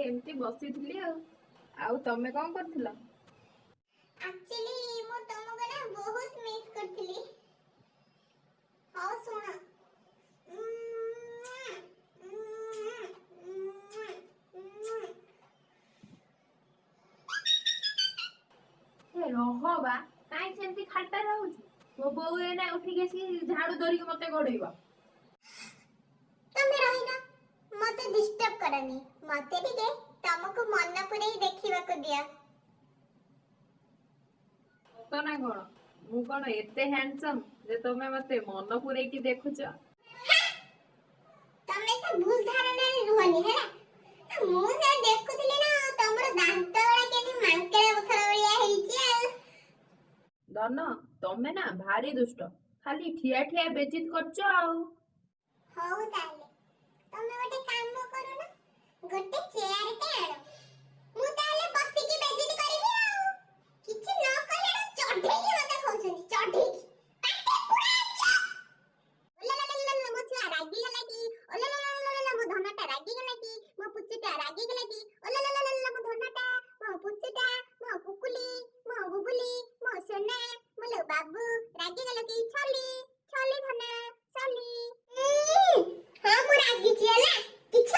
ଏମିତି ବସିଥିଲି ଆଉ ତମେ କଣ କରୁଥିଲ? एक्चुअली मो तुमको ना बहुत मिस करथिली। हां सुना। ଏ ରହବା କାଇଁ ସେମିତି ଖାଲଟା ରହୁଛି? ମୋ ବୋଉ ଏଇନା ଉଠିକି ଆସିକି ଝାଡୁ ଧରିକି ମତେ ଗୋଡେଇବ। तमे रहिना मते डिस्टर्ब करनी। मते टिके तुमको मन पुरे देखिबा को दिया। ତ ନା କଣ ମୁଁ କଣ ଏତେ ହ୍ୟାଣ୍ଡସମ୍ ଯେ ତମେ ମତେ ମନ ପୁରେଇକି ଦେଖୁଛ? तमे से भूल धारणा रे रुहनी है ना। मु से देखुथिली ना तमरो दांत वाला केनी मांकेड़ा बखरा भलिया हेइची आ। ଧନ ତମେ ନା ଭାରି ଦୁଷ୍ଟ, ଖାଲି ଠିଆ ଠିଆ ବେଜିତ କରୁଛ ଆଉ। ହଉ ତାହେଲେ ତମେ ଗୋଟେ କାମ କରୁ ନା, ଗୋଟେ ଚେୟାର ଟେ ଆଣ। ମୁଁ ତାହେଲେ ବସିକି ବେଜିତ କରିବି ଆଉ। କିଛି ନ କହିଲେ ନା ଚଢେଇକି ମତେ କହୁଛନ୍ତି ଚଢେଇକି। ପାଟି ପୁରା ଚୁପ। ଓଲାଲାଲାଲା ମୋ ଛୁଆ ରାଗି ଗଲା କି? ଓଲାଲାଲାଲା ମୋ ଧନଟା ରାଗି ଗଲା କି? ମୋ ପୁଚିଟା ରାଗି ଗଲା କି? ଓଲାଲାଲାଲା ମୋ ଧନଟା, ମୋ ପୁଚିଟା, ମୋ କୁକୁଲି, ମୋ ବୁବୁଲି, ମୋ সোনা, ମୋ ଲୋ ବାବୁ ରାଗି ଗଲା କି? ଛଲି ଛଲି ଧନା ଛଲି। ହଁ ମୁଁ ରାଗିଛି ହେଲା, କିଛି